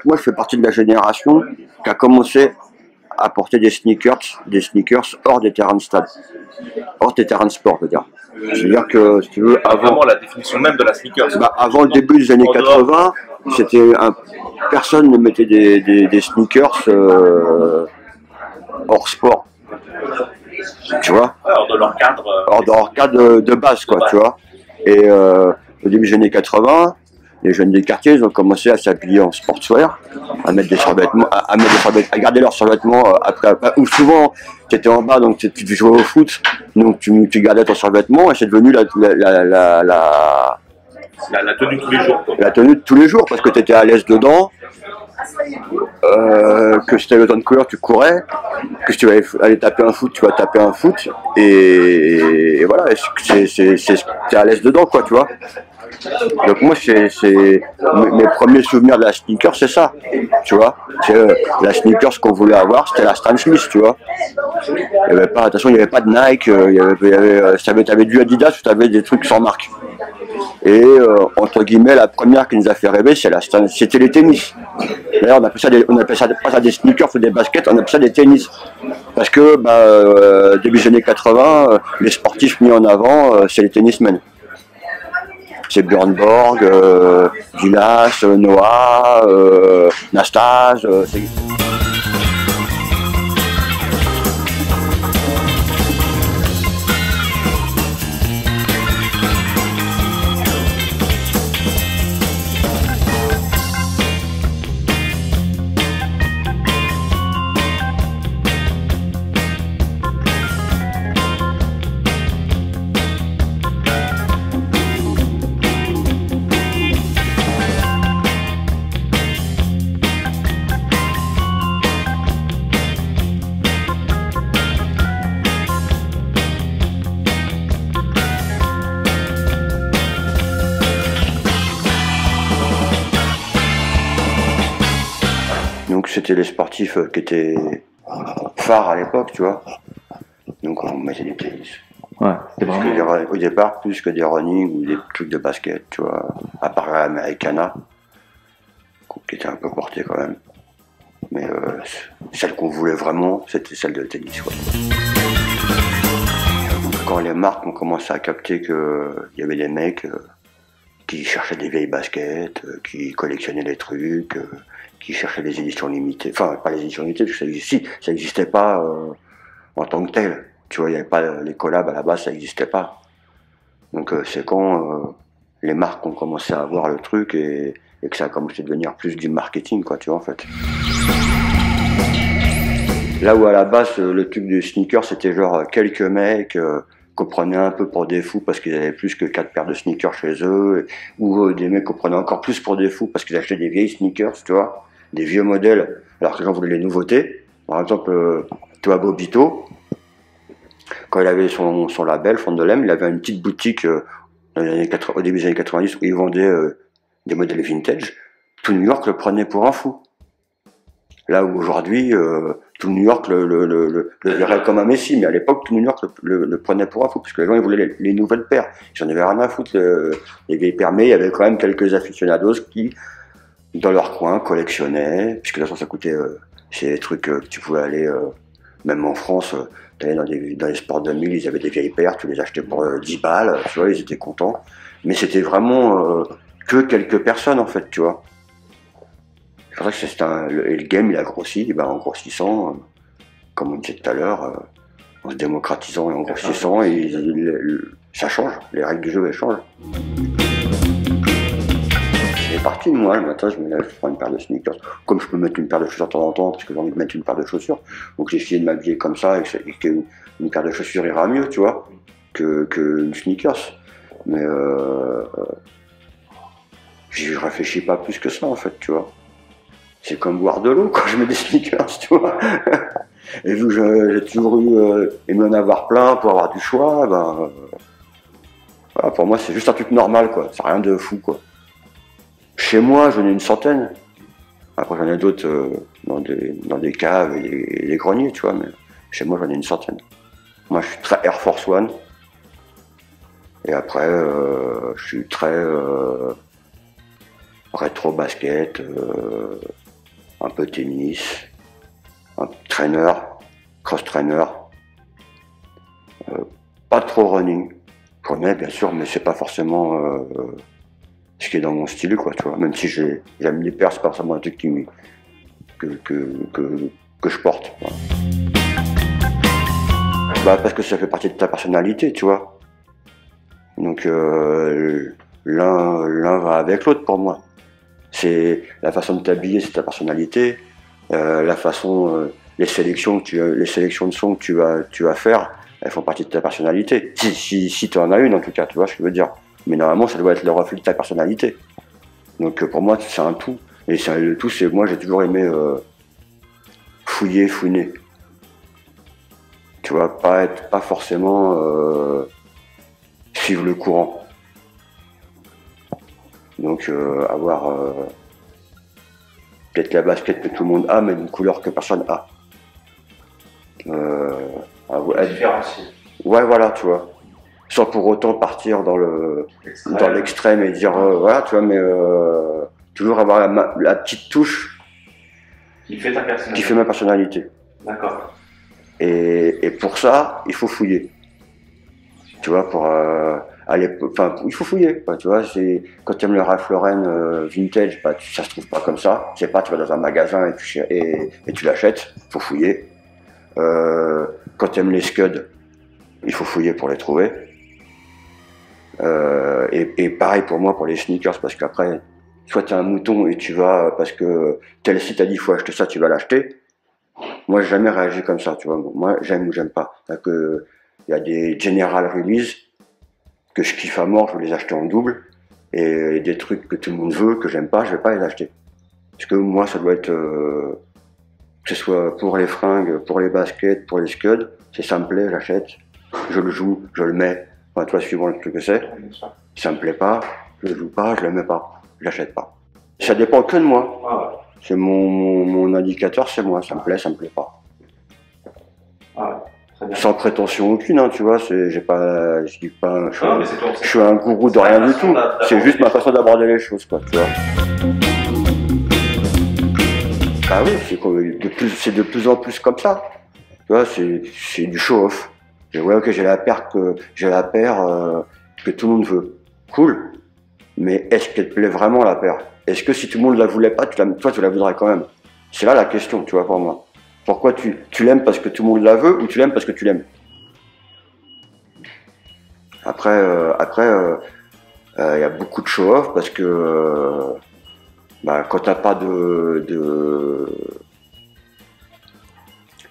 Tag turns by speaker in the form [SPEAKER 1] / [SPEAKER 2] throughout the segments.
[SPEAKER 1] moi je fais partie de la génération qui a commencé à porter des sneakers hors des terrains de stade, hors des terrains de sport, je veux dire. C'est-à-dire que, si tu veux,
[SPEAKER 2] Vraiment la définition même de la sneakers.
[SPEAKER 1] Bah, avant le début des années 80, personne ne mettait des sneakers hors sport. Tu vois,
[SPEAKER 2] hors de leur cadre.
[SPEAKER 1] Hors de leur cadre de base, quoi, tu vois. Et au début des années 80, les jeunes des quartiers, ils ont commencé à s'habiller en sportswear, à mettre des survêtements, à garder leurs survêtements après, ou souvent, tu étais en bas, donc tu jouais au foot, donc tu gardais ton survêtement, et c'est devenu la
[SPEAKER 2] tenue de tous les jours, quoi.
[SPEAKER 1] La tenue de tous les jours, parce que tu étais à l'aise dedans, que si tu avais le temps de courir, tu courais, que si tu allais aller taper un foot, tu vas taper un foot, et voilà, t'es à l'aise dedans, quoi, tu vois. Donc moi, mes premiers souvenirs de la sneaker, c'est ça, tu vois. La sneakers qu'on voulait avoir, c'était la Stan Smith, tu vois. Il y avait pas, attention, il n'y avait pas de Nike, t'avais du Adidas ou t'avais des trucs sans marque. Et entre guillemets, la première qui nous a fait rêver, c'était les tennis. D'ailleurs, on appelle ça pas ça des sneakers ou des baskets, on appelle ça des tennis. Parce que début des années 80, les sportifs mis en avant, c'est les tennismen. C'est Björn Borg, Vilas, Noah, Nastase. Donc c'était les sportifs qui étaient phares à l'époque, tu vois. Donc on mettait des tennis.
[SPEAKER 3] Ouais, c'était vraiment...
[SPEAKER 1] Au départ, plus que des running ou des trucs de basket, tu vois. À part l'Americana, qui était un peu portée quand même. Mais celle qu'on voulait vraiment, c'était celle de tennis, quoi. Quand les marques ont commencé à capter qu'il y avait des mecs qui cherchaient des vieilles baskets, qui collectionnaient les trucs, qui cherchaient les éditions limitées. Enfin, pas les éditions limitées, parce que ça n'existait pas en tant que tel. Tu vois, il n'y avait pas les collabs à la base, ça n'existait pas. Donc c'est quand les marques ont commencé à voir le truc et que ça a commencé à devenir plus du marketing, quoi, tu vois, en fait. Là où à la base, le truc du sneaker, c'était genre quelques mecs qu'on prenait un peu pour des fous parce qu'ils avaient plus que 4 paires de sneakers chez eux, ou des mecs qu'on prenait encore plus pour des fous parce qu'ils achetaient des vieilles sneakers, tu vois, des vieux modèles, alors que les gens voulaient les nouveautés. Par exemple, tu vois, Bobito, quand il avait son label, Fondolem, il avait une petite boutique au début des années 90 où il vendait des modèles vintage. Tout New York le prenait pour un fou. Là où aujourd'hui, tout New York le verrait comme un messie, mais à l'époque, tout New York le prenait pour un fou, parce que les gens ils voulaient les nouvelles paires. Ils en avaient rien à foutre, les vieilles paires, mais il y avait quand même quelques aficionados qui, dans leur coin, collectionnaient, puisque de toute façon ça coûtait, c'est des trucs que tu pouvais aller, même en France, t'allais dans les sports 2000, ils avaient des vieilles paires, tu les achetais pour 10 balles, tu vois, ils étaient contents. Mais c'était vraiment que quelques personnes, en fait, tu vois. C'est vrai que le game, il a grossi, en grossissant, comme on disait tout à l'heure, en se démocratisant et en grossissant, et ça change, les règles du jeu, elles changent. C'est parti de moi, le matin, je me lève, je prends une paire de sneakers, comme je peux mettre une paire de chaussures de temps en temps, parce que j'ai envie de mettre une paire de chaussures, donc j'ai essayé de m'habiller comme ça, et qu'une paire de chaussures ira mieux, tu vois, qu'une sneakers. Mais j'y réfléchis pas plus que ça, en fait, tu vois. C'est comme boire de l'eau quand je mets des sneakers, tu vois. Et vu que j'ai toujours aimé en avoir plein pour avoir du choix, voilà, pour moi c'est juste un truc normal, quoi. C'est rien de fou, quoi. Chez moi, j'en ai une centaine. Après j'en ai d'autres dans des caves et des greniers, tu vois, mais chez moi j'en ai une centaine. Moi je suis très Air Force One. Et après je suis très rétro basket. un peu tennis, un trainer, cross-trainer, pas trop running. Je connais bien sûr, mais c'est pas forcément ce qui est dans mon style, quoi, tu vois. Même si j'aime l'hyper, c'est pas forcément un truc que je porte. Voilà. Bah, parce que ça fait partie de ta personnalité, tu vois. Donc l'un va avec l'autre pour moi. C'est la façon de t'habiller, c'est ta personnalité. La façon, les sélections de sons que tu vas faire, elles font partie de ta personnalité. Si tu en as une, en tout cas, tu vois ce que je veux dire. Mais normalement, ça doit être le reflet de ta personnalité. Donc pour moi, c'est un tout. Et le tout, c'est moi, j'ai toujours aimé fouiner. Tu vois, pas forcément suivre le courant. Donc avoir peut-être la basket que tout le monde a, mais d'une couleur que personne a.
[SPEAKER 2] Différencier.
[SPEAKER 1] Ouais, voilà, tu vois. Sans pour autant partir dans l'extrême et dire voilà, tu vois, mais toujours avoir la petite touche
[SPEAKER 2] Qui fait ta personnalité.
[SPEAKER 1] Qui fait ma personnalité.
[SPEAKER 2] D'accord.
[SPEAKER 1] Et pour ça, il faut fouiller. Tu vois, pour il faut fouiller. Quoi, tu vois, quand tu aimes le Ralph Lauren vintage, bah, ça se trouve pas comme ça. C'est pas, tu vas dans un magasin et tu l'achètes. Il faut fouiller. Quand tu aimes les Scuds, il faut fouiller pour les trouver. Et pareil pour moi pour les sneakers, parce qu'après, soit tu es un mouton et tu vas, parce que tel site a dit il faut acheter ça, tu vas l'acheter. Moi, j'ai jamais réagi comme ça, tu vois. Moi, j'aime ou j'aime pas. Il y a des general release que je kiffe à mort, je vais les acheter en double. Et des trucs que tout le monde veut, que j'aime pas, je vais pas les acheter. Parce que moi, ça doit être, que ce soit pour les fringues, pour les baskets, pour les scuds, c'est ça me plaît, j'achète. Je le joue, je le mets. Enfin, toi, suivant le truc que c'est. Ça me plaît pas, je le joue pas, je le mets pas, je l'achète pas. Ça dépend que de moi.
[SPEAKER 2] Ah ouais.
[SPEAKER 1] C'est mon indicateur, c'est moi. Ça me plaît pas.
[SPEAKER 2] Ah ouais. Très bien.
[SPEAKER 1] Sans prétention aucune, hein, tu vois. Je suis un gourou de
[SPEAKER 2] C'est
[SPEAKER 1] rien
[SPEAKER 2] la
[SPEAKER 1] du
[SPEAKER 2] façon
[SPEAKER 1] tout.
[SPEAKER 2] d'aborder
[SPEAKER 1] C'est juste ma façon d'aborder les choses, quoi, tu vois. Ah oui, c'est de plus en plus comme ça. Tu vois, c'est du show-off. Ouais, ok, j'ai la paire que tout le monde veut. Cool. Mais est-ce qu'elle te plaît vraiment, la paire? Est-ce que si tout le monde la voulait pas, toi tu la voudrais quand même? C'est là la question, tu vois, pour moi. Pourquoi tu l'aimes parce que tout le monde la veut ou tu l'aimes parce que tu l'aimes? Après, y a beaucoup de show-off parce que quand t'as pas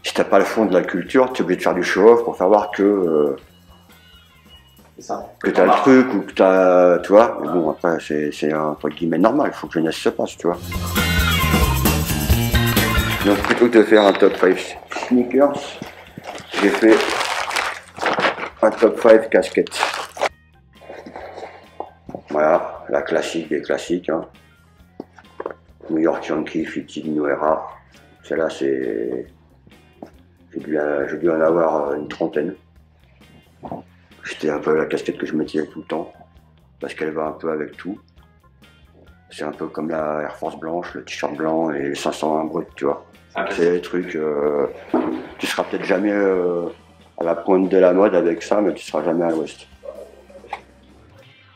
[SPEAKER 1] si t'as pas le fond de la culture, tu es obligé de faire du show-off pour faire voir que t'as le truc ou que t'as, tu vois. Mais bon, après, c'est un truc guillemets normal, il faut que jeunesse se passe, tu vois. Donc, plutôt que de faire un top 5 sneakers, j'ai fait un top 5 casquettes. Voilà, la classique des classiques, hein. New York Yankee Fitted New Era. Celle-là, j'ai dû en avoir une trentaine. C'était un peu la casquette que je mettais tout le temps, parce qu'elle va un peu avec tout. C'est un peu comme la Air Force blanche, le t-shirt blanc et le 501 brut, tu vois. C'est des trucs, tu seras peut-être jamais à la pointe de la mode avec ça, mais tu seras jamais à l'ouest.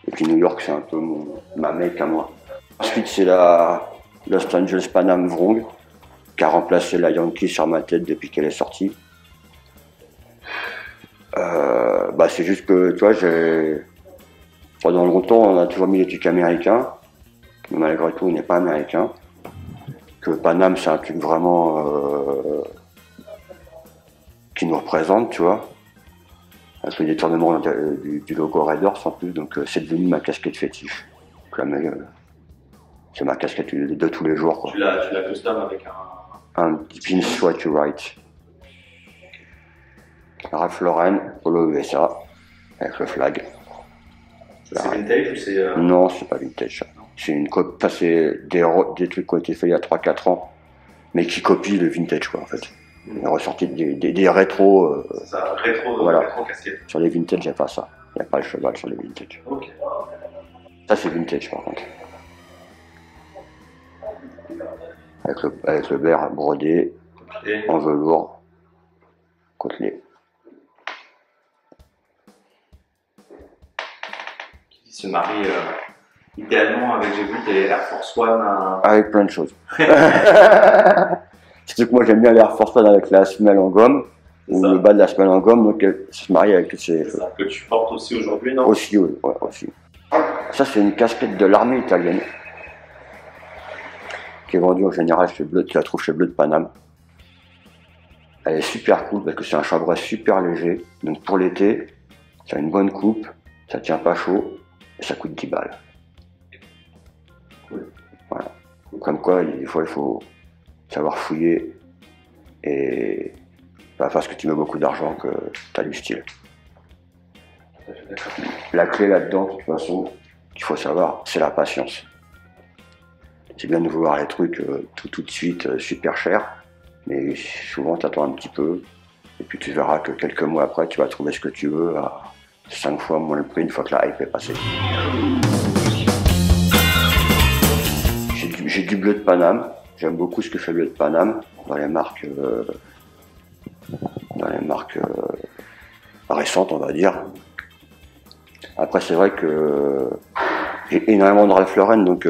[SPEAKER 1] Et puis New York, c'est un peu ma mecque à moi. Ensuite, c'est la Los Angeles Pan Am Vrong, qui a remplacé la Yankee sur ma tête depuis qu'elle est sortie. C'est juste que, tu vois, pendant longtemps, on a toujours mis les trucs américains, mais malgré tout, on n'est pas américain. Que Panam, c'est un truc vraiment qui nous représente, tu vois. On fait des tournements du logo Raiders en plus, donc c'est devenu ma casquette fétiche. C'est ma casquette de tous les jours, quoi.
[SPEAKER 2] Tu la custom avec
[SPEAKER 1] un pin Sweat to Right. Ralph Lauren, Polo USA, avec le flag.
[SPEAKER 2] C'est vintage ou c'est...
[SPEAKER 1] Non, c'est pas vintage. C'est des trucs qui ont été faits il y a 3-4 ans, mais qui copient le vintage, quoi, en fait. Il y a ressorti des rétros.
[SPEAKER 2] C'est ça, rétro casquette.
[SPEAKER 1] Sur les vintage, il n'y a pas ça. Il n'y a pas le cheval sur les vintage.
[SPEAKER 2] Ok.
[SPEAKER 1] Ça, c'est vintage, par contre. avec le verre brodé en velours côtelé.
[SPEAKER 2] Qui se marie idéalement avec, j'ai vu, des Air Force One.
[SPEAKER 1] Avec plein de choses. Surtout que moi j'aime bien les Air Force One avec la semelle en gomme, ou le bas de la semelle en gomme, donc ça se marie avec toutes ces choses.
[SPEAKER 2] Que tu portes aussi aujourd'hui, non?
[SPEAKER 1] Aussi, oui, ouais, aussi. Ça, c'est une casquette de l'armée italienne, qui est vendue en général chez Bleu, tu la trouves chez Bleu de Paname. Elle est super cool parce que c'est un chambrage super léger, donc pour l'été, ça a une bonne coupe, ça tient pas chaud, et ça coûte 10 balles.
[SPEAKER 2] Cool.
[SPEAKER 1] Voilà. Comme quoi, des fois, il faut savoir fouiller et pas parce que tu mets beaucoup d'argent que tu as du style. La clé là-dedans, de toute façon, qu'il faut savoir, c'est la patience. C'est bien de vouloir les trucs tout de suite super chers, mais souvent tu attends un petit peu, et puis tu verras que quelques mois après, tu vas trouver ce que tu veux à 5 fois moins le prix une fois que la hype est passée. J'ai du bleu de Paname, j'aime beaucoup ce que fait Bleu de Paname dans les marques, récentes, on va dire. Après, c'est vrai que j'ai énormément de Ralph Lauren, donc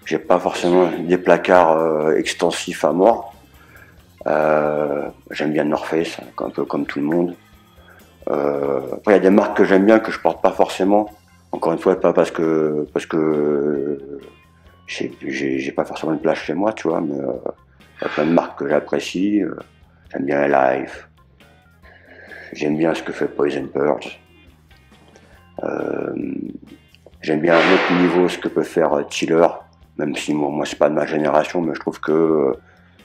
[SPEAKER 1] j'ai pas forcément des placards extensifs à mort. J'aime bien North Face, un peu comme tout le monde. Après, il y a des marques que j'aime bien que je porte pas forcément. Encore une fois, pas parce que j'ai pas forcément une place chez moi, tu vois, mais il y a plein de marques que j'apprécie. J'aime bien Life. J'aime bien ce que fait Poison Pearls. J'aime bien à un autre niveau ce que peut faire Tiller, même si moi c'est pas de ma génération, mais je trouve que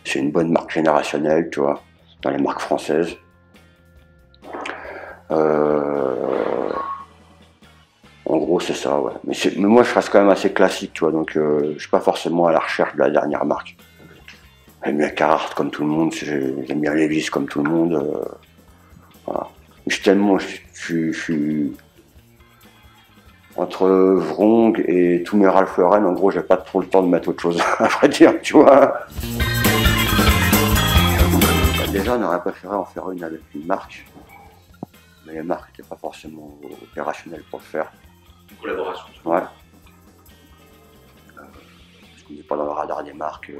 [SPEAKER 1] c'est une bonne marque générationnelle, tu vois, dans les marques françaises. En gros c'est ça, ouais. Mais moi je reste quand même assez classique, tu vois, donc je suis pas forcément à la recherche de la dernière marque. J'aime bien Carhartt comme tout le monde, j'aime bien Levi's comme tout le monde. Voilà. Je suis entre Vrong et tous mes Ralph Lauren, en gros, j'ai pas trop le temps de mettre autre chose, à vrai dire, tu vois. Déjà, on aurait préféré en faire une avec une marque, mais les marques n'étaient pas forcément opérationnelles pour le faire.
[SPEAKER 2] Une collaboration.
[SPEAKER 1] Ouais. Parce qu'on n'est pas dans le radar des marques,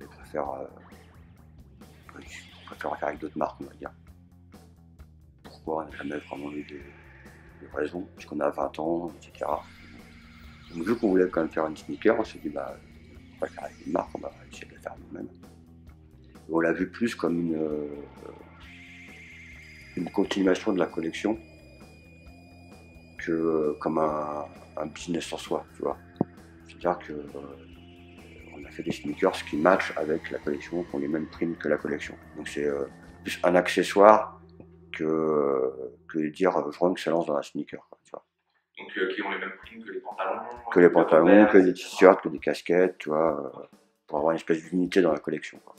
[SPEAKER 1] on préfère faire avec d'autres marques, on va dire. Pourquoi on n'a jamais vraiment eu des raisons, puisqu'on a 20 ans, etc. Donc vu qu'on voulait quand même faire une sneaker, on s'est dit bah on va faire avec une marque, on va essayer de la faire nous-mêmes. On l'a vu plus comme une continuation de la collection que comme un business en soi, tu vois. C'est-à-dire que on a fait des sneakers qui matchent avec la collection, qui ont les mêmes primes que la collection. Donc c'est plus un accessoire que dire Vrong se lance dans la sneaker, quoi, tu vois.
[SPEAKER 2] Donc qui ont les mêmes primes que les pantalons.
[SPEAKER 1] Que les pantalons, que les t-shirts, que des casquettes, tu vois, pour avoir une espèce d'unité dans la collection, quoi.